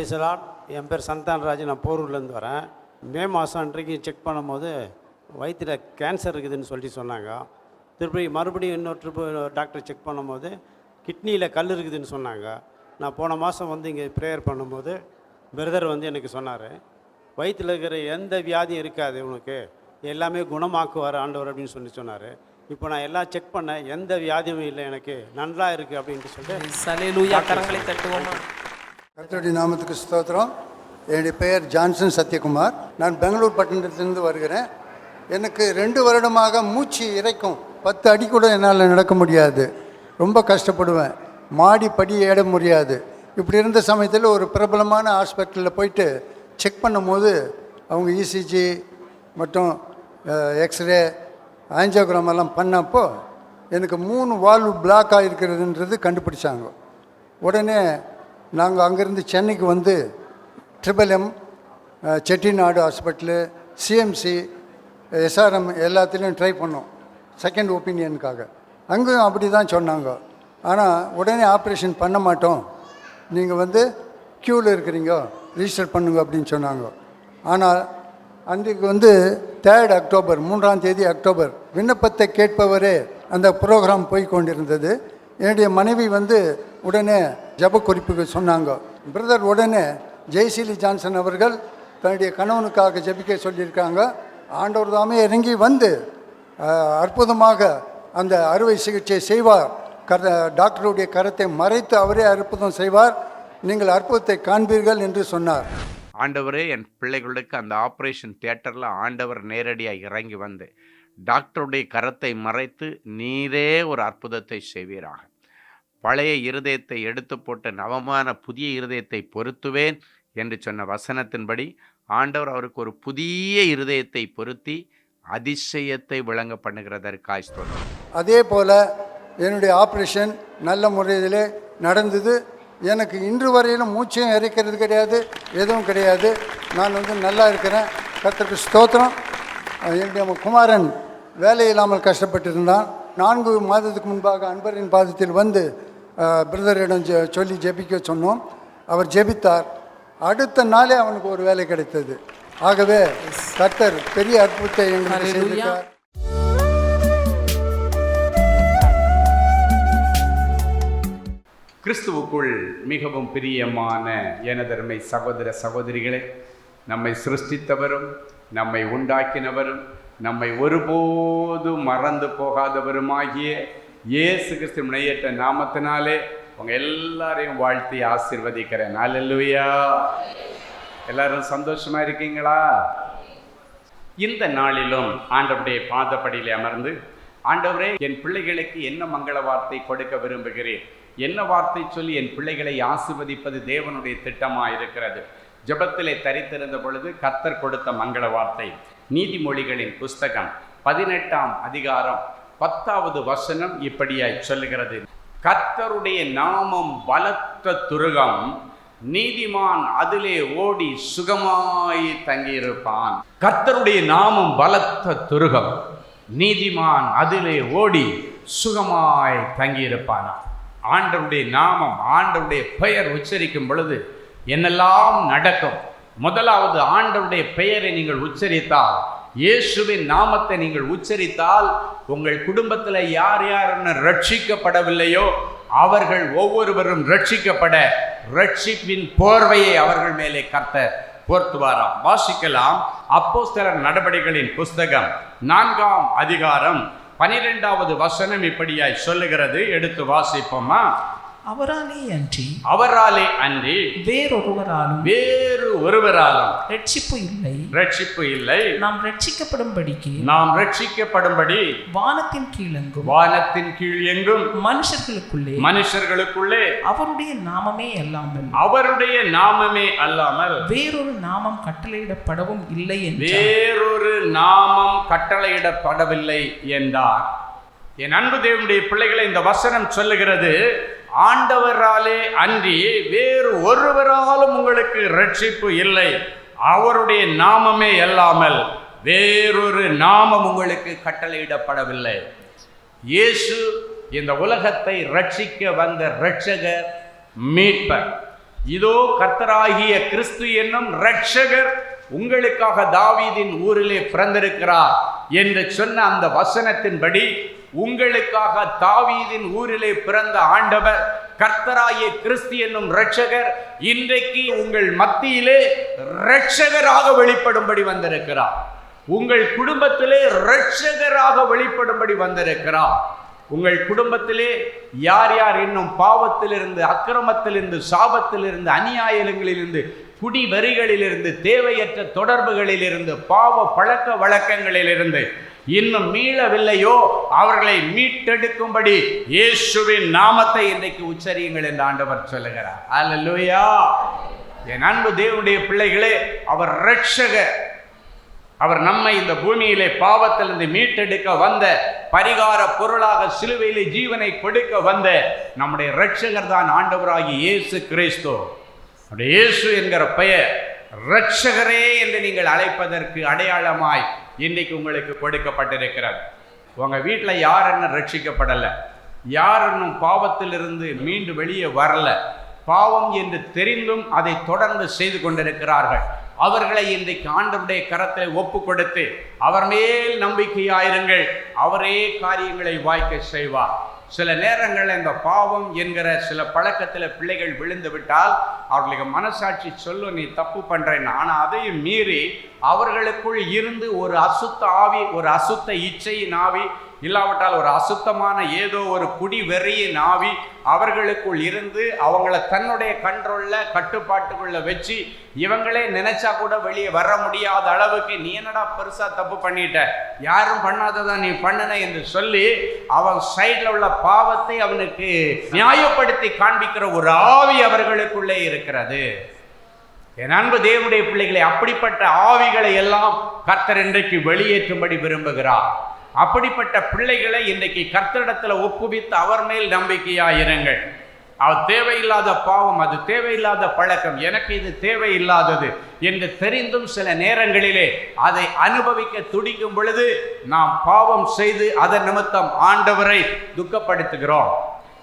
பிரைசலாட். என் பேர் சந்தான்ராஜ். நான் போரூர்லேருந்து வரேன். மே மாதம் அன்றைக்கு செக் பண்ணும்போது வயிற்றில் கேன்சர் இருக்குதுன்னு சொல்லி சொன்னாங்க. மறுபடியும் இன்னொரு ட்ரிப்பு டாக்டர் செக் பண்ணும்போது கிட்னியில் கல் இருக்குதுன்னு சொன்னாங்க. நான் போன மாதம் வந்து இங்கே ப்ரேயர் பண்ணும்போது பிரதர் வந்து எனக்கு சொன்னார், வயிற்றில் இருக்கிற எந்த வியாதியும் இருக்காது, உனக்கு எல்லாமே குணமாக்குவார் ஆண்டவர் அப்படின்னு சொன்னார். இப்போ நான் எல்லாம் செக் பண்ணேன், எந்த வியாதியும் இல்லை, எனக்கு நல்லா இருக்குது அப்படின்ட்டு சொல்லிட்டு கரங்களை தட்டுவோமா. கர்த்தருடைய நாமத்துக்கு ஸ்தோத்திரம். என்னுடைய பெயர் ஜான்சன் சத்யகுமார். நான் பெங்களூர் பட்டணத்திலிருந்து வருகிறேன். எனக்கு 2 வருடமாக மூச்சு இறைக்கும். 10 அடி கூட என்னால் நடக்க முடியாது. ரொம்ப கஷ்டப்படுவேன். மாடி படி ஏற முடியாது. இப்படி இருந்த சமயத்தில் ஒரு பிரபலமான ஹாஸ்பிட்டலில் போயிட்டு செக் பண்ணும்போது அவங்க இசிஜி மற்றும் எக்ஸ்ரே ஆஞ்சியோகிராம் எல்லாம் பண்ணப்போ எனக்கு 3 வால்வு பிளாக் ஆகிருக்கிறதுன்றது கண்டுபிடிச்சாங்க. உடனே நாங்கள் அங்கேருந்து சென்னைக்கு வந்து triple-M, Chettinad hospital, CMC, SRM எல்லாத்துலேயும் ட்ரை பண்ணோம் செகண்ட் ஒப்பீனியனுக்காக. அங்கேயும் அப்படி தான் சொன்னாங்க. ஆனால் உடனே ஆப்ரேஷன் பண்ண மாட்டோம், நீங்கள் வந்து க்யூவில் இருக்கிறீங்க, ரிஜிஸ்டர் பண்ணுங்க அப்படின்னு சொன்னாங்க. ஆனால் அன்றைக்கு வந்து 3 அக்டோபர் 3ஆம் தேதி அக்டோபர் விண்ணப்பத்தை கேட்பவரே அந்த ப்ரோக்ராம் போய் கொண்டிருந்தது. என்னுடைய மனைவி வந்து உடனே ஜப குறிப்புக்கு சொன்னாங்க. பிரதர் உடனே ஜெய்சிலி ஜான்சன் அவர்கள் தன்னுடைய கணவனுக்காக ஜபிக்க சொல்லியிருக்காங்க. ஆண்டவர் தாமே இறங்கி வந்து அற்புதமாக அந்த அறுவை சிகிச்சை செய்வார். டாக்டருடைய கரத்தை மறைத்து அவரே அற்புதம் செய்வார், நீங்கள் அற்புதத்தை காண்பீர்கள் என்று சொன்னார். ஆண்டவரே, என் பிள்ளைகளுக்கு அந்த ஆப்ரேஷன் தியேட்டரில் ஆண்டவர் நேரடியாக இறங்கி வந்து டாக்டருடைய கரத்தை மறைத்து நீரே ஒரு அற்புதத்தை செய்வீராக. பழைய இருதயத்தை எடுத்து போட்ட நவமான புதிய இருதயத்தை பொருத்துவேன் என்று சொன்ன வசனத்தின்படி ஆண்டவர் அவருக்கு ஒரு புதிய இருதயத்தை பொருத்தி அதிசயத்தை விளங்க பண்ணுகிறதற்காய் ஸ்தோத்திரம். அதே போல் என்னுடைய ஆப்ரேஷன் நல்ல முறையிலே நடந்தது. எனக்கு இன்று வரையிலும் மூச்சையும் இறைக்கிறது கிடையாது, எதுவும் கிடையாது. நான் வந்து நல்லா இருக்கிறேன். கர்த்தருக்கு ஸ்தோத்திரம். என்னுடைய குமாரன் வேலை இல்லாமல் கஷ்டப்பட்டிருந்தான். 4 மாதத்துக்கு முன்பாக அன்பரின் பாதத்தில் வந்து பிரதரிடம் சொல்லி ஜெபிக்க சொன்னோம். அவர் ஜெபித்தார். அடுத்த நாளே அவனுக்கு ஒரு வேலை கிடைத்தது. ஆகவே கர்த்தர் பெரிய அற்புதத்தை எங்களுக்கு செய்திருக்கிறார். கிறிஸ்துவுக்குள் மிகவும் பிரியமான எனதருமை சகோதர சகோதரிகளே, நம்மை சிருஷ்டித்தவரும் நம்மை உண்டாக்கினவரும் நம்மை ஒருபோதும் மறந்து போகாதவருமாகிய இயேசு கிறிஸ்து நிலையற்ற நாமத்தினாலே உங்கள் எல்லாரையும் வாழ்த்தி ஆசீர்வதிக்கிறேன். அல்லேலூயா. எல்லாரும் சந்தோஷமா இருக்கீங்களா? இந்த நாளிலும் ஆண்டவருடைய பாதப்படியிலே அமர்ந்து, ஆண்டவரே, என் பிள்ளைகளுக்கு என்ன மங்கள வார்த்தை கொடுக்க விரும்புகிறேன், என்ன வார்த்தை சொல்லி என் பிள்ளைகளை ஆசீர்வதிப்பது தேவனுடைய திட்டமாக இருக்கிறது. ஜெபத்திலே தரித்திருந்த பொழுது கர்த்தர் கொடுத்த மங்கள வார்த்தை நீதிமொழிகளின் புஸ்தகம் 18ஆம் அதிகாரம் 10வது வசனம் இப்படியாய் சொல்லுகிறது. கர்த்தருடைய நாமம் பலத்த துருகம், நீதிமான் அதிலே ஓடி சுகமாய் தங்கியிருப்பான். கர்த்தருடைய நாமம் பலத்த துருகம், நீதிமான் அதிலே ஓடி சுகமாய் தங்கியிருப்பான். ஆண்டவருடைய நாமம், ஆண்டவருடைய பெயர் உச்சரிக்கும் பொழுது என்னெல்லாம் நடக்கும்? முதலாவது, ஆண்டவருடைய பெயரை நீங்கள் உச்சரித்தால், இயேசுவின் நாமத்தை நீங்கள் உச்சரித்தால், உங்கள் குடும்பத்தில் யார் யார் ரட்சிக்கப்படவில்லையோ அவர்கள் ஒவ்வொருவரும் ரட்சிக்கப்பட ரட்சிப்பின் போர்வையை அவர்கள் மேலே கர்த்தர் போர்த்துவாராம். வாசிக்கலாம். அப்போஸ்தலர் நடபடிகளின் புஸ்தகம் 4ஆம் அதிகாரம் 12வது வசனம் இப்படியாய் சொல்லுகிறது. எடுத்து வாசிப்போமா? அவராலே அன்றி வேறு ஒருவராலும் ரட்சிப்பு இல்லை. நாம் ரட்சிக்கப்படும்படி வானத்தின் கீழ் எங்கும் மனுஷர்களுக்குள்ளே அவருடைய நாமமே அல்லாமல் வேறொரு நாமம் கட்டளையிடப்படவில்லை என்றார். என் அன்பு தேவனுடைய பிள்ளைகளை, இந்த வசனம் சொல்லுகிறது, ஆண்டவராலே அன்றி வேறு ஒருவராலும் உங்களுக்கு ரட்சிப்பு இல்லை. அவருடைய நாமமே அல்லாமல் வேறொரு நாமம் உங்களுக்கு கட்டளையிடப்படவில்லை. இயேசு இந்த உலகத்தை ரட்சிக்க வந்த இரட்சகர், மீட்பர். இதோ கர்த்தராகிய கிறிஸ்து என்னும் இரட்சகர் உங்களுக்காக தாவீதின் ஊரிலே பிறந்திருக்கிறார் என்று சொன்ன அந்த வசனத்தின்படி உங்களுக்காக தாவீதின் ஊரிலே பிறந்த ஆண்டவர் கர்த்தராகிய கிறிஸ்து என்னும் இரட்சகர் இன்றைக்கு உங்கள் மத்தியிலே இரட்சகராக வெளிப்படும்படி வந்திருக்கிறார். உங்கள் குடும்பத்திலே இரட்சகராக வெளிப்படும்படி வந்திருக்கிறார். உங்கள் குடும்பத்திலே யார் யார் இன்னும் பாவத்திலிருந்து, அக்கிரமத்திலிருந்து, சாபத்திலிருந்து, அநியாயங்களிலிருந்து, குடி வரிகளிலிருந்து, தேவையற்ற தொடர்புகளிலிருந்து, பாவ பழக்க வழக்கங்களிலிருந்து இன்னும் மீளவில்லையோ அவர்களை மீட்டெடுக்கும்படி இயேசுவின் நாமத்தை இன்றைக்கு உச்சரியுங்கள் என்று ஆண்டவர் சொல்லுகிறார். அல்லேலூயா. என் அன்பு தேவனுடைய பிள்ளைகளே, அவர் இரட்சகர். அவர் நம்மை இந்த பூமியிலே பாவத்திலிருந்து மீட்டெடுக்க வந்த, பரிகார பொருளாக சிலுவையிலே ஜீவனை கொடுக்க வந்த நம்முடைய இரட்சகர் தான் ஆண்டவராகிய இயேசு கிறிஸ்து. அப்படி இயேசு என்கிற பெயர் இரட்சகரே என்று நீங்கள் அழைப்பதற்கு அடையாளமாய் இன்றைக்கு உங்களுக்கு கொடுக்கப்பட்டிருக்கிறது. உங்கள் வீட்டில் யார் என்ன ரட்சிக்கப்படலை, யார் இன்னும் பாவத்திலிருந்து மீண்டு வெளியே வரல, பாவம் என்று தெரிந்தும் அதை தொடர்ந்து செய்து கொண்டிருக்கிறார்கள், அவர்களை இன்றைக்கு ஆண்டவருடைய கரத்தில் ஒப்பு கொடுத்து அவர் மேல் நம்பிக்கையாயிருங்கள். அவரே காரியங்களை வாய்க்க செய்வார். சில நேரங்களில் இந்த பாவம் என்கிற சில பழக்கத்தில் பிள்ளைகள் விழுந்து விட்டால் அவர்களுக்கு மனசாட்சி சொல்லும், நீ தப்பு பண்றேன்னு. ஆனால் அதையும் மீறி அவர்களுக்குள் இருந்து ஒரு அசுத்த ஆவி, ஒரு அசுத்த இச்சையின் ஆவி, இல்லாவிட்டால் ஒரு அசுத்தமான ஏதோ ஒரு குடி வெறியின் ஆவி அவர்களுக்குள் இருந்து அவங்கள தன்னுடைய கண்ட்ரோல்ல, கட்டுப்பாட்டுக்குள்ள வச்சு இவங்களே நினைச்சா கூட வெளியே வர முடியாத அளவுக்கு, நீ என்னடா பெருசா தப்பு பண்ணிட்ட, யாரும் பண்ணாததான் நீ பண்ணுன என்று சொல்லி அவன் சைட்ல உள்ள பாவத்தை அவனுக்கு நியாயப்படுத்தி காண்பிக்கிற ஒரு ஆவி அவர்களுக்குள்ளே இருக்கிறது. என் அன்பு தேவனுடைய பிள்ளைகளை, அப்படிப்பட்ட ஆவிகளை எல்லாம் கர்த்தர் இன்றைக்கு வெளியேற்றும்படி விரும்புகிறார். அப்படிப்பட்ட பிள்ளைகளை இன்றைக்கு கர்த்தரிடத்தில் ஒப்புவித்து அவர் மேல் நம்பிக்கையாயிருங்கள். அது தேவையில்லாத பாவம், அது தேவையில்லாத பழக்கம், எனக்கு இது தேவையில்லாதது என்று தெரிந்தும் சில நேரங்களிலே அதை அனுபவிக்க துடிக்கும் பொழுது நாம் பாவம் செய்து அதன் நிமித்தம் ஆண்டவரை துக்கப்படுத்துகிறோம்.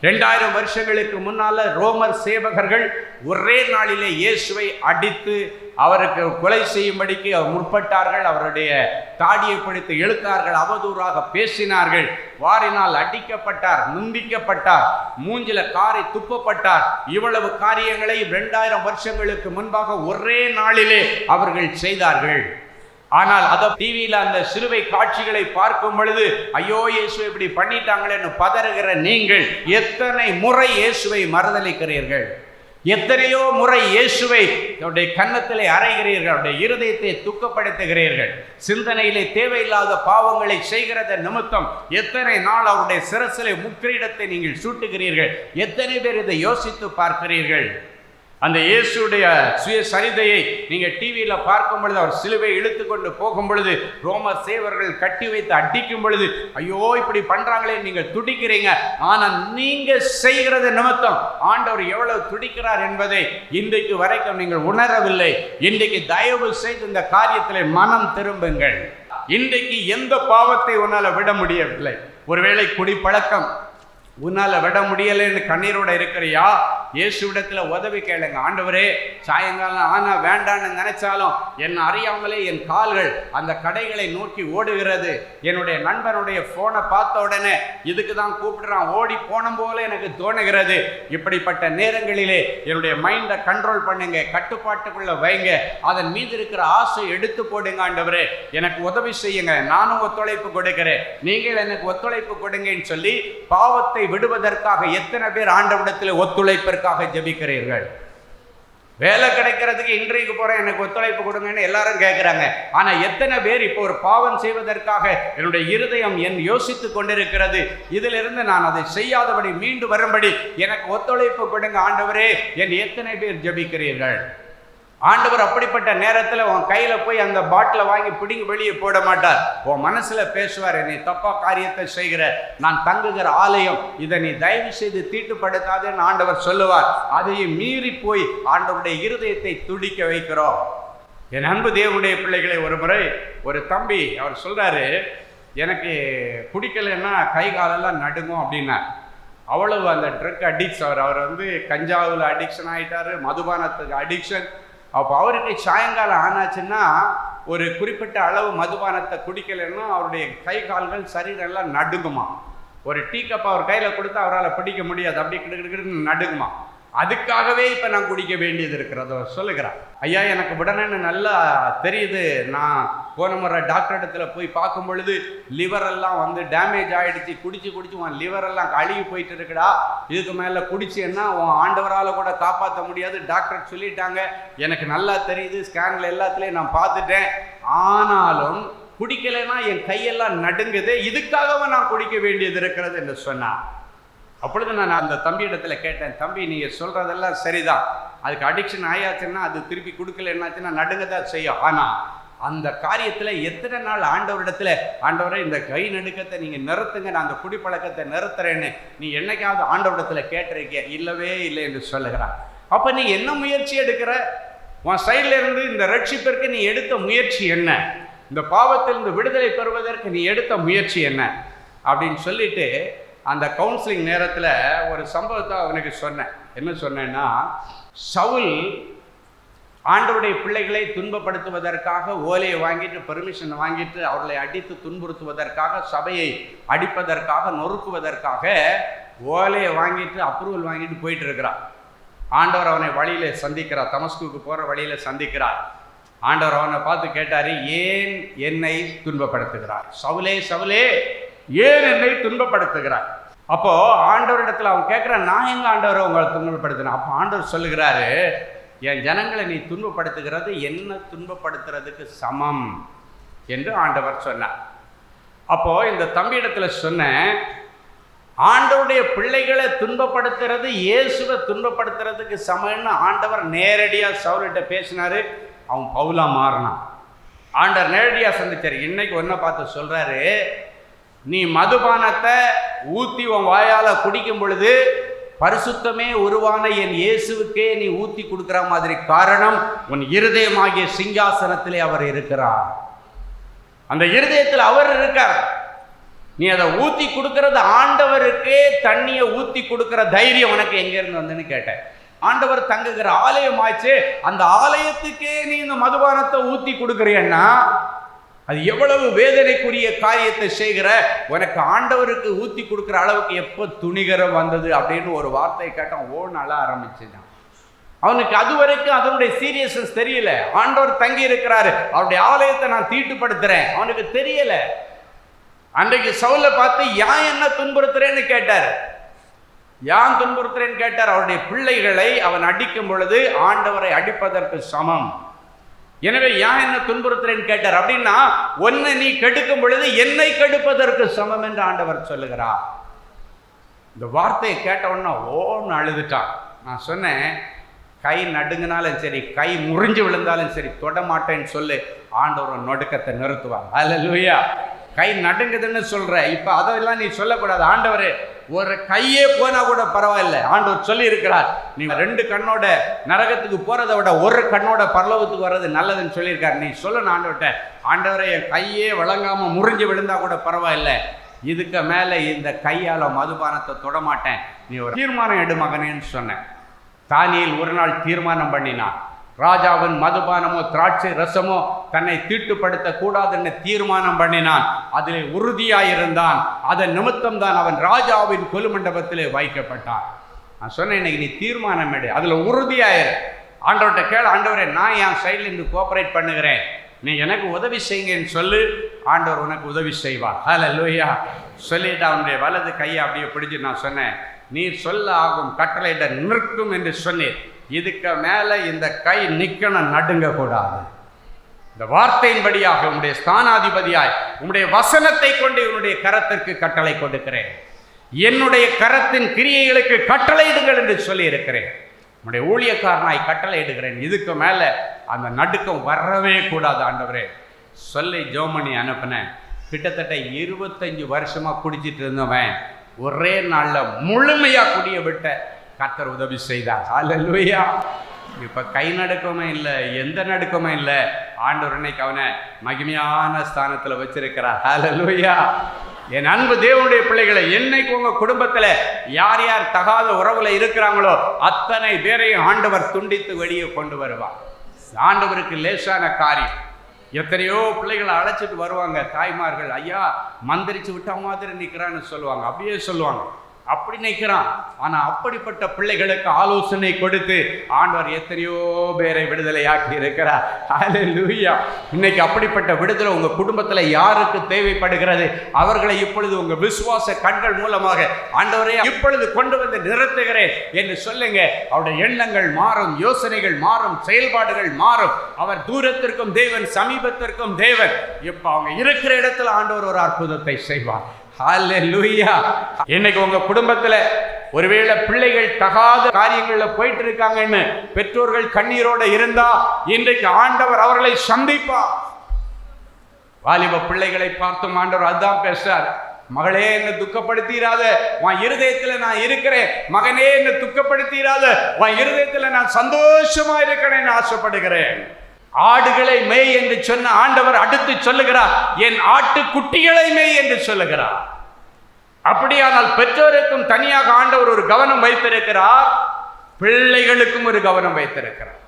2000 வருஷங்களுக்கு முன்னால ரோமர் சேவகர்கள் ஒரே நாளிலே இயேசுவை அடித்து அவருக்கு கொலை செய்யும்படிக்கு முற்பட்டார்கள். அவருடைய தாடியை பிடித்து இழுத்தார்கள், அவதூறாக பேசினார்கள், வாரினால் அடிக்கப்பட்டார், நிந்திக்கப்பட்டார், மூஞ்சில காரை துப்பப்பட்டார். இவ்வளவு காரியங்களை 2000 வருஷங்களுக்கு முன்பாக ஒரே நாளிலே அவர்கள் செய்தார்கள். ஆனால் அதை டிவியில் அந்த சிலுவை காட்சிகளை பார்க்கும் பொழுது ஐயோ இயேசுவை இப்படி பண்ணிட்டாங்களேன்னு பதறுகிற நீங்கள் எத்தனை முறை இயேசுவை மறுதலிக்கிறீர்கள், எத்தனையோ முறை இயேசுவை அவருடைய கன்னத்திலே அறைகிறீர்கள், அவருடைய இருதயத்தை துக்கப்படுத்துகிறீர்கள், சிந்தனையிலே தேவையில்லாத பாவங்களை செய்கிறத நிமித்தம் எத்தனை நாள் அவருடைய சிரசிலே முக்கிரீடத்தை நீங்கள் சூட்டுகிறீர்கள். எத்தனை பேர் இதை யோசித்து பார்க்கிறீர்கள்? அந்த இயேசுடைய சுயசரிதையை நீங்கள் டிவியில் பார்க்கும் பொழுது, அவர் சிலுவை இழுத்து கொண்டு போகும் பொழுது ரோம சேவர்கள் கட்டி வைத்து அடிக்கும் பொழுது ஐயோ இப்படி பண்றாங்களே நீங்கள் துடிக்கிறீங்க. ஆனால் நீங்க செய்கிறது நிமித்தம் ஆண்டவர் எவ்வளவு துடிக்கிறார் என்பதை இன்றைக்கு வரைக்கும் நீங்கள் உணரவில்லை. இன்றைக்கு தயவு செய்து இந்த காரியத்தில் மனம் திரும்புங்கள். இன்றைக்கு எந்த பாவத்தை உன்னால விட முடியவில்லை? ஒருவேளை குடிப்பழக்கம் உன்னால விட முடியலைன்னு கண்ணீரோட இருக்கிறியா? இயேசுவிடத்தில் உதவி கேளுங்க. ஆண்டவரே, சாயங்காலம் ஆனா வேண்டான்னு நினைச்சாலும் என்னை அறியாமலே என் கால்கள் அந்த கடைகளை நோக்கி ஓடுகிறது. என்னுடைய நண்பனுடைய போனை பார்த்த உடனே இதுக்கு தான் கூப்பிடுறான், ஓடி போன போல எனக்கு தோணுகிறது. இப்படிப்பட்ட நேரங்களிலே என்னுடைய மைண்டை கண்ட்ரோல் பண்ணுங்க, கட்டுப்பாட்டுக்குள்ள வைங்க, அதன் மீது இருக்கிற ஆசை எடுத்து போடுங்க. ஆண்டவரே, எனக்கு உதவி செய்யுங்க, நானும் ஒத்துழைப்பு கொடுக்கிறேன், நீங்கள் எனக்கு ஒத்துழைப்பு கொடுங்கன்னு சொல்லி பாவத்தை விடுவதற்காக எத்தனை பேர் ஆண்டவரிடத்தில் ஒத்துழைப்பிற்காக ஜெபிக்கிறீர்கள்? வேலை கிடைக்கிறதுக்கு இன்றைக்கு போறேன், எனக்கு ஒத்துழைப்பு கொடுங்கன்னு எல்லாரும் கேட்கிறாங்க. ஆனா எத்தனை பேர் இப்போ ஒரு பாவம் செய்வதற்காக என்னுடைய இருதயம் யோசித்து கொண்டிருக்கிறது, இதிலிருந்து நான் அதை செய்யாதபடி மீண்டு வரும்படி எனக்கு ஒத்துழைப்பு கொடுங்க ஆண்டவரே என் எத்தனை பேர் ஜெபிக்கிறீர்கள்? ஆண்டவர் அப்படிப்பட்ட நேரத்தில் உன் கையில் போய் அந்த பாட்டிலை வாங்கி பிடிங்கி வெளியே போட மாட்டார். உன் மனசில் பேசுவார், நீ தப்பா காரியத்தை செய்கிற, நான் தங்குகிற ஆலயம், இதை நீ தயவு செய்து தீட்டுப்படுத்தாதுன்னு ஆண்டவர் சொல்லுவார். அதையும் மீறி போய் ஆண்டவருடைய இருதயத்தை துடிக்க வைக்கிறோம். என் அன்பு தேவனுடைய பிள்ளைகளை, ஒரு முறை ஒரு தம்பி அவர் சொல்றாரு, எனக்கு பிடிக்கலைன்னா கை காலெல்லாம் நடுங்கும் அப்படின்னா. அவ்வளவு அந்த ட்ரக் அடிக்ஸ். அவர் வந்து கஞ்சாவில் அடிக்ஷன் ஆகிட்டாரு, மதுபானத்துக்கு அடிக்ஷன். அப்போ அவருக்கு சாயங்காலம் ஆனாச்சுன்னா ஒரு குறிப்பிட்ட அளவு மதுபானத்தை குடிக்கலைன்னா அவருடைய கை கால்கள் சரீரம் எல்லாம் நடுங்குமா. ஒரு டீ கப் அவர் கையில் கொடுத்தா அவரால் பிடிக்க முடியாது, அப்படி கிடுக்கிட்டு நடுங்குமா. அதுக்காகவே இப்போ நான் குடிக்க வேண்டியது இருக்கிறத சொல்லுகிறார். ஐயா எனக்கு உடனே நல்லா தெரியுது. நான் போன முறை டாக்டர் இடத்துல போய் பார்க்கும் பொழுது லிவரெல்லாம் வந்து டேமேஜ் ஆகிடுச்சு, குடிச்சு உன் லிவரெல்லாம் அழுகி போயிட்டு இருக்குடா, இதுக்கு மேலே குடிச்சேன்னா உன் ஆண்டவரால் கூட காப்பாற்ற முடியாது டாக்டர் சொல்லிட்டாங்க. எனக்கு நல்லா தெரியுது, ஸ்கேனில் எல்லாத்துலேயும் நான் பார்த்துட்டேன். ஆனாலும் குடிக்கலைன்னா என் கையெல்லாம் நடுங்குது, இதுக்காகவே நான் குடிக்க வேண்டியது இருக்கிறது என்று சொன்னார். அப்பொழுது நான் அந்த தம்பி இடத்துல கேட்டேன், தம்பி நீங்கள் சொல்கிறதெல்லாம் சரிதான், அதுக்கு அடிக்ஷன் ஆயாச்சுன்னா அது திருப்பி கொடுக்கல என்னாச்சுன்னா நடுங்கதான் செய்யும். ஆனால் அந்த காரியத்தில் எத்தனை நாள் ஆண்டவரிடத்துல, ஆண்டவரை இந்த கை நடுக்கத்தை நீங்கள் நிறுத்துங்க, நான் அந்த குடிப்பழக்கத்தை நிறுத்துறேன்னு நீ என்னைக்காவது ஆண்டவரிடத்துல கேட்டிருக்கிய? இல்லவே இல்லை என்று சொல்லுகிறான். அப்போ நீ என்ன முயற்சி எடுக்கிற? உன் சைடில் இருந்து இந்த ரட்சிப்பிற்கு நீ எடுத்த முயற்சி என்ன? இந்த பாவத்திலிருந்து விடுதலை பெறுவதற்கு நீ எடுத்த முயற்சி என்ன அப்படின்னு சொல்லிட்டு அந்த கவுன்சிலிங் நேரத்தில் ஒரு சம்பவத்தை அவனுக்கு சொன்னேன். என்ன சொன்னேன்னா, சவுல் ஆண்டவருடைய பிள்ளைகளை துன்பப்படுத்துவதற்காக ஓலையை வாங்கிட்டு பெர்மிஷன் வாங்கிட்டு அவர்களை அடித்து துன்புறுத்துவதற்காக, சபையை அடிப்பதற்காக, நொறுக்குவதற்காக ஓலையை வாங்கிட்டு அப்ரூவல் வாங்கிட்டு போயிட்டு இருக்கிறார். ஆண்டவர் அவனை வழியில் சந்திக்கிறார், தமஸ்குக்கு போகிற வழியில் சந்திக்கிறார். ஆண்டவர் அவனை பார்த்து கேட்டார், ஏன் என்னை துன்பப்படுத்துகிறார்? சவுலே சவுலே ஏன் என்னை துன்பப்படுத்துகிறார்? அப்போ ஆண்டவரிடத்துல அவன் கேட்குறான், நான் எங்க ஆண்டவரை உங்களை துன்பப்படுத்தினேன்? அப்போ ஆண்டவர் சொல்லுகிறாரு, என் ஜனங்களை நீ துன்பப்படுத்துகிறது என்ன துன்பப்படுத்துறதுக்கு சமம் என்று ஆண்டவர் சொன்னார். அப்போ இந்த தம்பி இடத்துல சொன்னேன், ஆண்டவருடைய பிள்ளைகளை துன்பப்படுத்துறது இயேசுவை துன்பப்படுத்துறதுக்கு சமம்னு ஆண்டவர் நேரடியாக சவுல்கிட்ட பேசினாரு. அவன் பவுலா மாறினான். ஆண்டவர் நேரடியாக சந்திச்சார். இன்னைக்கு ஒன்றை பார்த்து சொல்றாரு, நீ மதுபானத்தை ஊற்றி உன் வாயால் குடிக்கும் பொழுது பரிசுத்தமே உருவான என் இயேசுவுக்கே நீ ஊற்றி கொடுக்குற மாதிரி. காரணம், உன் இருதயமாகிய சிங்காசனத்திலே அவர் இருக்கிறார். அந்த இருதயத்தில் அவர் இருக்கார். நீ அதை ஊற்றி கொடுக்கறது ஆண்டவருக்கே தண்ணியை ஊற்றி கொடுக்குற தைரியம் உனக்கு எங்கேருந்து வந்துன்னு கேட்டேன். ஆண்டவர் தங்குகிற ஆலயம் ஆச்சு, அந்த ஆலயத்துக்கே நீ இந்த மதுபானத்தை ஊற்றி கொடுக்குறியன்னா அது எவ்வளவு வேதனைக்குரிய காரியத்தை செய்கிற. உனக்கு ஆண்டவருக்கு ஊற்றி கொடுக்குற அளவுக்கு எப்போ துணிகரம் வந்தது அப்படின்னு ஒரு வார்த்தை கேட்டான். ஓ நல்லா ஆரம்பிச்சுதான். அவனுக்கு அது வரைக்கும் அதனுடைய சீரியஸ்னஸ் தெரியல. ஆண்டவர் தங்கி இருக்கிறாரு, அவருடைய ஆலயத்தை நான் தீட்டுப்படுத்துறேன், அவனுக்கு தெரியல. அன்றைக்கு சவுலை பார்த்து யான் என்ன துன்புறுத்துறேன்னு கேட்டார். யான் துன்புறுத்துறேன்னு கேட்டார். அவருடைய பிள்ளைகளை அவன் அடிக்கும் பொழுது ஆண்டவரை அடிப்பதற்கு சமம். எனவே யான் என்ன துன்புறுத்துறேன்னு கேட்டார். அப்படின்னா ஒன்னை நீ கெடுக்கும் பொழுது என்னை கெடுப்பதற்கு சமம் என்று ஆண்டவர் சொல்லுகிறார். இந்த வார்த்தையை கேட்ட உடனே ஓன்னு அழுதுட்டான். நான் சொன்னேன், கை நடுங்கினாலும் சரி, கை முறிஞ்சு விழுந்தாலும் சரி, தொட மாட்டேன்னு சொல்லு, ஆண்டவர் நொடுக்கத்தை நிறுத்துவார். அல்லேலூயா. கை நடுங்குதுன்னு சொல்ற, இப்ப அதெல்லாம் நீ சொல்லக்கூடாது. ஆண்டவர் ஒரு கையே போனா கூட பரவாயில்ல, ஆண்டவர் சொல்லி இருக்கிறார், நீங்க 2 கண்ணோட நரகத்துக்கு போறதை விட ஒரு கண்ணோட பரலோகத்துக்கு வர்றது நல்லதுன்னு சொல்லியிருக்காரு. நீ சொல்லணும் ஆண்டவர்கிட்ட, ஆண்டவரை என் கையே வழங்காம முறிஞ்சு விழுந்தா கூட பரவாயில்ல, இதுக்கு மேல இந்த கையால மதுபானத்தை தொடமாட்டேன், நீ ஒரு தீர்மானம் எடு மகனேன்னு சொன்னேன். தானியேல் ஒரு நாள் தீர்மானம் பண்ணினான். ராஜாவின் மதுபானமோ திராட்சை ரசமோ தன்னை தீட்டுப்படுத்த கூடாதுன்னு தீர்மானம் பண்ணினான். அதில் உறுதியாயிருந்தான். அதன் நிமித்தம் தான் அவன் ராஜாவின் கொலுமண்டபத்திலே வைக்கப்பட்டான். நான் சொன்னேன், இன்னைக்கு நீ தீர்மானம் எடு, அதில் உறுதியாயிரு. ஆண்டவர்கிட்ட கேள, ஆண்டவரே நான் என் சைடில் இருந்து கோஆபரேட் பண்ணுகிறேன், நீ எனக்கு உதவி செய்யுங்கன்னு சொல்லு, ஆண்டவர் உனக்கு உதவி செய்வார். ஹல்லேலூயா. சொல்லிட்டு அவனுடைய வலது கையை அப்படியே பிடிச்சு நான் சொன்னேன், நீர் சொல்ல ஆகும் கட்டளையிட நிற்கும் என்று சொன்னேன். இதுக்கு மேலே இந்த கை நிற்கணும், நடுங்க கூடாது. இந்த வார்த்தையின்படியாக உம்முடைய ஸ்தானாதிபதியாய் உம்முடைய வசனத்தை கொண்டு உன்னுடைய கரத்திற்கு கட்டளை கொடுக்கிறேன், என்னுடைய கரத்தின் கிரியைகளுக்கு கட்டளையிடுங்கள் என்று சொல்லி இருக்கிறேன். உன்னுடைய ஊழியக்காரனாய் கட்டளையிடுகிறேன், இதுக்கு மேலே அந்த நடுக்கம் வரவே கூடாது ஆண்டவரே சொல்லி ஜோமணி அனுப்பினேன். கிட்டத்தட்ட 25 வருஷமா குடிச்சிட்டு இருந்தவன் ஒரே நாளில் முழுமையாக குடிய விட்ட கர்த்தர் உதவி செய்தார். ஹல்லேலூயா. இப்போ கை நடுக்கமே இல்லை, எந்த நடுக்கமே இல்லை. ஆண்டவர் இன்னைக்கு அவனை மகிமையான ஸ்தானத்தில் வச்சிருக்கிறார். ஹல்லேலூயா. என் அன்பு தேவனுடைய பிள்ளைகளை, என்னைக்கு உங்க குடும்பத்துல யார் யார் தகாத உறவுல இருக்கிறாங்களோ அத்தனை பேரையும் ஆண்டவர் துண்டித்து வெளியே கொண்டு வருவார். ஆண்டவருக்கு லேசான காரியம். எத்தனையோ பிள்ளைகளை அழைச்சிட்டு வருவாங்க தாய்மார்கள், ஐயா மந்திரிச்சு விட்டா மாதிரி நிற்கிறான்னு சொல்லுவாங்க. அப்படியே சொல்லுவாங்க, அப்படி நிற்கிறான். ஆனா அப்படிப்பட்ட பிள்ளைகளுக்கு ஆலோசனை கொடுத்து ஆண்டவர் எத்தனையோ பேரை விடுதலையாக்கி இருக்கிறார். ஹல்லேலூயா. இன்னைக்கு அப்படிப்பட்ட விடுதலை உங்க குடும்பத்துல யாருக்கு தேவைப்படுகிறது, அவர்களை இப்பொழுது உங்க விசுவாச கண்கள் மூலமாக ஆண்டவரே இப்பொழுது கொண்டு வந்து நிறுத்துகிறேன் என்று சொல்லுங்க. அவருடைய எண்ணங்கள் மாறும், யோசனைகள் மாறும், செயல்பாடுகள் மாறும். அவர் தூரத்திற்கும் தேவன், சமீபத்திற்கும் தேவன். இப்ப அவங்க இருக்கிற இடத்துல ஆண்டவர் ஒரு அற்புதத்தை செய்வார். ஹல்லேலூயா. இன்னைக்கு உங்க குடும்பத்துல ஒருவேளை பிள்ளைகள் தகாத காரியங்கள்ல போயிட்டு இருக்காங்கன்னு பெற்றோர்கள் கண்ணீரோட இருந்தா இன்றைக்கு ஆண்டவர் அவர்களை சந்திப்பார். வாலிப பிள்ளைகளை பார்த்தும் ஆண்டவர் அதான் பேசுறார். மகளே, என்னை துக்கப்படுத்திராத, உன் இருதயத்துல நான் இருக்கிறேன். மகனே, என்னை துக்கப்படுத்திராத, உன் இருதயத்துல நான் சந்தோஷமா இருக்கிறேன்னு ஆசைப்படுகிறேன். ஆடுகளை மேய் என்று சொன்ன ஆண்டவர் அடுத்து சொல்லுகிறார், என் ஆட்டு குட்டிகளை மேய் என்று சொல்லுகிறார். அப்படியானால் பெற்றோருக்கும் தனியாக ஆண்டவர் ஒரு கவனம் வைத்திருக்கிறார், பிள்ளைகளுக்கும் ஒரு கவனம் வைத்திருக்கிறார்.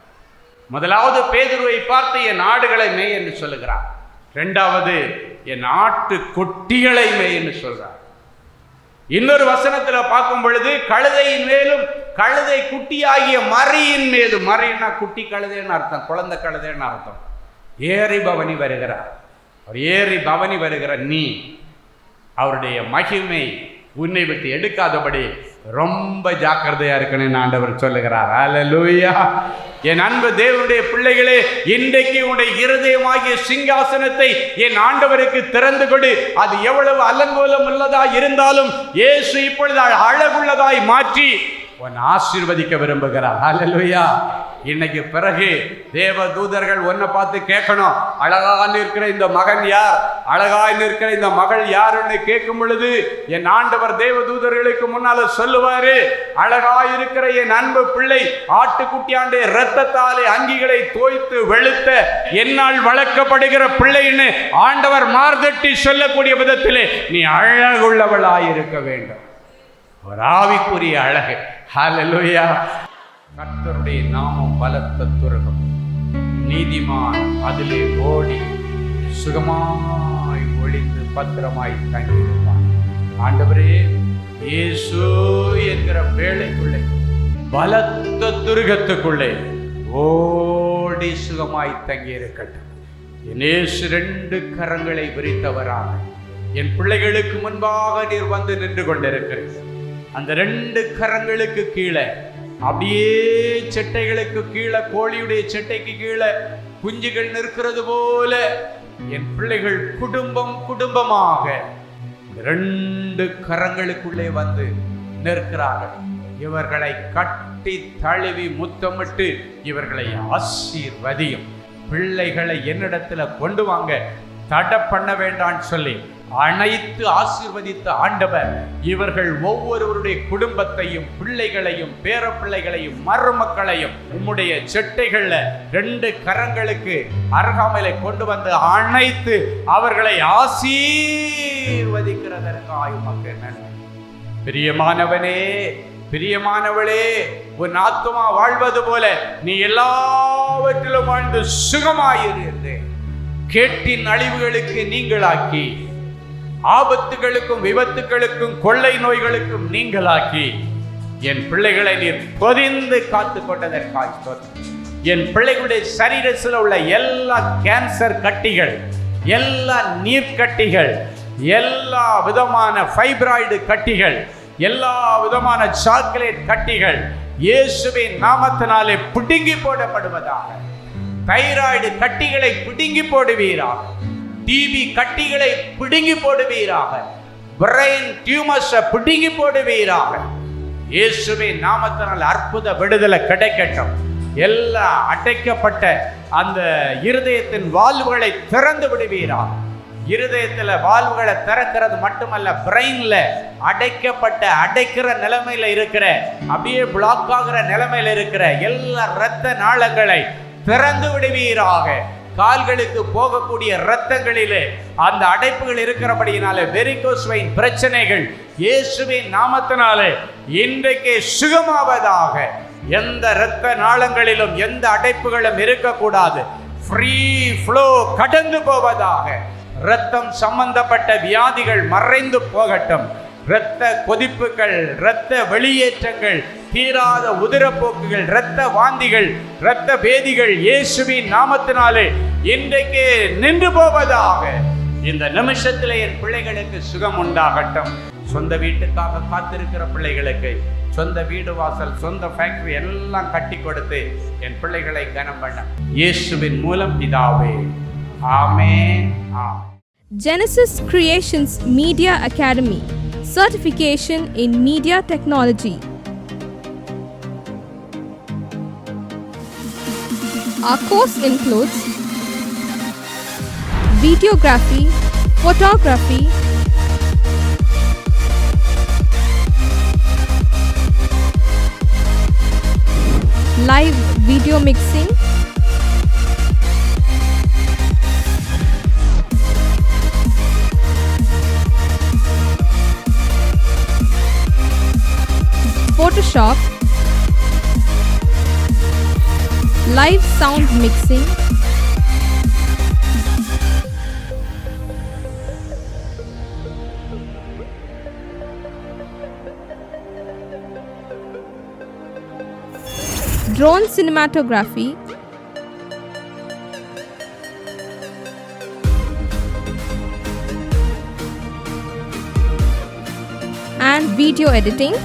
முதலாவது பேதுருவை பார்த்து என் ஆடுகளை மேய் என்று சொல்லுகிறார். இரண்டாவது என் ஆட்டு குட்டிகளை மேய் என்று சொல்றார். இன்னொரு வசனத்துல பார்க்கும் பொழுது கழுதையின் மேலும் கழுதை குட்டியாகிய மரியின் மேலும், மரின்னா குட்டி கழுதைன்னு அர்த்தம், குழந்தை கழுதைன்னு அர்த்தம், ஏறி பவனி வருகிறார். அவர் ஏறி பவனி வருகிற நீ அவருடைய மகிமை உன்னை விட்டு எடுக்காதபடி ரொம்ப ஜாக்கிரதையா இருக்கணும்னு ஆண்டவர் சொல்லுகிறார். ஹல்லேலூயா. என் அன்பு தேவனுடைய பிள்ளைகளே, இன்றைக்கு உன்னுடைய இருதயமாகிய சிங்காசனத்தை என் ஆண்டவருக்கு திறந்து கொடு. அது எவ்வளவு அலங்கோலம் உள்ளதாய் இருந்தாலும் இயேசு இப்பொழுது அழகுள்ளதாய் மாற்றி உன் ஆசீர்வதிக்க விரும்புகிறார். ஹல்லேலூயா. இன்னைக்கு பிறகு தேவ தூதர்கள் ஒன்னை பார்த்து கேட்கணும், அழகா நிற்கிற இந்த மகன் யார், அழகாய் நிற்கிற இந்த மகள் யாருன்னு கேட்கும் பொழுது என் ஆண்டவர் தேவ தூதர்களுக்கு முன்னால சொல்லுவாரு, அழகாய் இருக்கிற என் அன்பு பிள்ளை, ஆட்டுக்குட்டியாண்டே இரத்தத்தாலே அங்கிகளை தோய்த்து வெளுத்த என்னால் வளர்க்கப்படுகிற பிள்ளைன்னு ஆண்டவர் மார்தட்டி சொல்லக்கூடிய விதத்திலே நீ அழகுள்ளவளாயிருக்க வேண்டும். ஒரு ஆவிக்குரிய அழகு. ஹல்லேலூயா. கர்த்தருடைய நாமம் பலத்த துருகம், நீதிமான் அதிலே ஓடி சுகமாய் ஒளிந்து பத்திரமாய் தங்கியிருப்பான். ஆண்டவரே, இயேசு என்கிற வேளைக்குள்ளே பலத்த துருகத்துக்குள்ளே ஓடி சுகமாய் தங்கியிருக்கட்டும். என் இயேசு 2 கரங்களை விரித்தவராக என் பிள்ளைகளுக்கு முன்பாக நீர் வந்து நின்று கொண்டிருக்கிறீர். அந்த 2 கரங்களுக்கு கீழே அப்படியே செட்டைகளுக்கு கீழே, கோழியுடைய செட்டைக்கு கீழே குஞ்சுகள் நிற்கிறது போல என் பிள்ளைகள் குடும்பம் குடும்பமாக 2 கரங்களுக்குள்ளே வந்து நிற்கிறார்கள். இவர்களை கட்டி தழுவி முத்தமிட்டு இவர்களை ஆசீர்வதியும். பிள்ளைகளை என்னிடத்துல கொண்டு வாங்க, தடை பண்ண வேண்டான்னு சொல்லி அனைத்து ஆசீர்வதித்த ஆண்டவர் இவர்கள் ஒவ்வொருவருடைய குடும்பத்தையும், பிள்ளைகளையும், பேர பிள்ளைகளையும், மருமக்களையும் உம்முடைய செட்டைகள்ல 2 கரங்களுக்கு அருகாமையில கொண்டு வந்து அனைத்து அவர்களை ஆசீர்வதிக்கிறதற்காக உமக்கு நன்றி. பிரியமானவனே, பிரியமானவளே, உன் ஆத்துமா வாழ்வது போல நீ எல்லாவற்றிலும் வாழ்ந்து சுகமாயிரு. கேட்டின் அழிவுகளுக்கு நீங்களாக்கி, ஆபத்துகளுக்கும் விபத்துகளுக்கும் கொள்ளை நோய்களுக்கும் நீங்களாக்கி என் பிள்ளைகளை நீர் பொதிந்து காத்து கொண்டதற்காக என் பிள்ளைகளுடைய சரீரத்தில் உள்ள எல்லா கேன்சர் கட்டிகள், எல்லா நீர்க்கட்டிகள், எல்லா விதமான ஃபைப்ராய்டு கட்டிகள், எல்லா விதமான சாக்லேட் கட்டிகள் இயேசுவின் நாமத்தினாலே பிடுங்கி போடப்படுவதாக. தைராய்டு கட்டிகளை பிடுங்கி போடுவீராக. டிபி கட்டிகளை பிடுங்கி போடுவீராக. பிரெயின் டியூமர்ஸை பிடுங்கி போடுவீராக. இயேசுவின் நாமத்தினால் அற்புத விடுதலை கிடைக்கட்டும். எல்லா அடைக்கப்பட்ட அந்த இருதயத்தின் வால்வுகளை திறந்து விடுவீராக. இருதயத்துல வால்வுகளை திறக்கிறது மட்டுமல்ல, பிரெயின்ல அடைக்கிற நிலைமையில இருக்கிற, அப்படியே பிளாக் ஆகிற நிலைமையில இருக்கிற எல்லா இரத்த நாளங்களை திறந்து விடுவீராக. கால்களுக்கு போகக்கூடிய இரத்தங்களிலே அந்த அடைப்புகள் இருக்கிறபடியினாலே வெரிகோஸ் வெயின் பிரச்சனைகள் இயேசுவின் நாமத்தினாலே இன்றைக்கு சுகமாவதாக. எந்த இரத்த நாளங்களிலும் எந்த அடைப்புகளும் இருக்கக்கூடாது. ஃப்ரீ ஃப்ளோ கடந்து போவதாக. இரத்தம் சம்பந்தப்பட்ட வியாதிகள் மறைந்து போகட்டும். இரத்த கொதிப்புகள், இரத்த வெளியேற்றங்கள், தீராத உதிரப்போக்குகள், இரத்த வாந்திகள், இரத்த பேதிகள் இயேசுவின் நாமத்தினாலே இன்றைக்கு நின்று போவதாக. இந்த நிமிஷத்தில் என் பிள்ளைகளுக்கு சுகம் உண்டாகட்டும். சொந்த வீட்டுக்காக காத்திருக்கிற பிள்ளைகளுக்கு சொந்த வீடு வாசல், சொந்த ஃபேக்டரி எல்லாம் கட்டி கொடுத்து என் பிள்ளைகளை கனம் பண்ண இயேசுவின் மூலம் பிதாவே, ஆமென். Genesis Creations Media Academy, certification in media technology. Our course includes videography, photography, live video mixing, Photoshop, live sound mixing, drone cinematography, and video editing.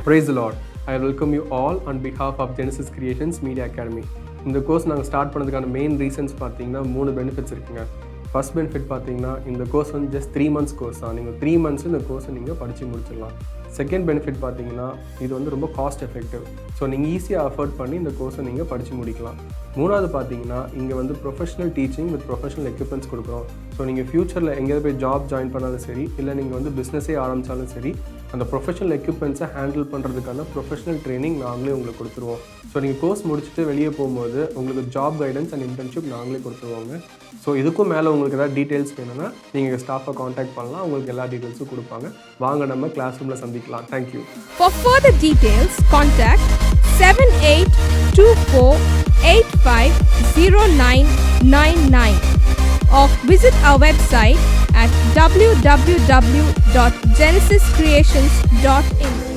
Praise the Lord. I welcome you all on behalf of Genesis Creations Media Academy. இந்த course நாங்கள் start பண்ணதுக்கான main reasons பார்த்தீங்கன்னா 3 benefits இருக்குங்க. First benefit பார்த்தீங்கன்னா இந்த course வந்து just 3 months course தான். நீங்கள் 3 months இந்த கோர்ஸை நீங்கள் படித்து முடிச்சிடலாம். செகண்ட் பெனிஃபிட் பார்த்தீங்கன்னா இது வந்து ரொம்ப காஸ்ட் எஃபெக்டிவ். ஸோ நீங்கள் ஈஸியாக அஃபோர்ட் பண்ணி இந்த கோர்ஸை நீங்கள் படித்து முடிக்கலாம். மூணாவது பார்த்தீங்கன்னா இங்கே வந்து professional teaching with professional equipments கொடுக்குறோம். ஸோ நீங்கள் ஃப்யூச்சரில் எங்கேயாவது போய் ஜாப் ஜாயின் பண்ணாலும் சரி, இல்லை நீங்கள் வந்து பிஸ்னஸே ஆரம்பித்தாலும் சரி, அந்த ப்ரொஃபஷனல் எக்யூப்மெண்ட்ஸை ஹேண்டில் பண்ணுறதுக்கான ப்ரொஃபஷனல் ட்ரைனிங் நாங்களே உங்களுக்கு கொடுத்துருவோம். ஸோ நீங்கள் கோர்ஸ் முடிச்சுட்டு வெளியே போகும்போது உங்களுக்கு ஜாப் கைடன்ஸ் அண்ட் இன்டர்ன்ஷிப் நாங்களே கொடுத்துருவோங்க. ஸோ இதுக்கும் மேலே உங்களுக்கு ஏதாவது டீட்டெயில்ஸ் வேணும்னா நீங்கள் ஸ்டாஃபை காண்டாக்ட் பண்ணலாம். உங்களுக்கு எல்லா டீட்டெயில்ஸும் கொடுப்பாங்க. வாங்க நம்ம கிளாஸ் ரூமில் சந்திக்கலாம். Thank you. For further details, contact 7824850999 or visit our website at www.genesiscreations.in.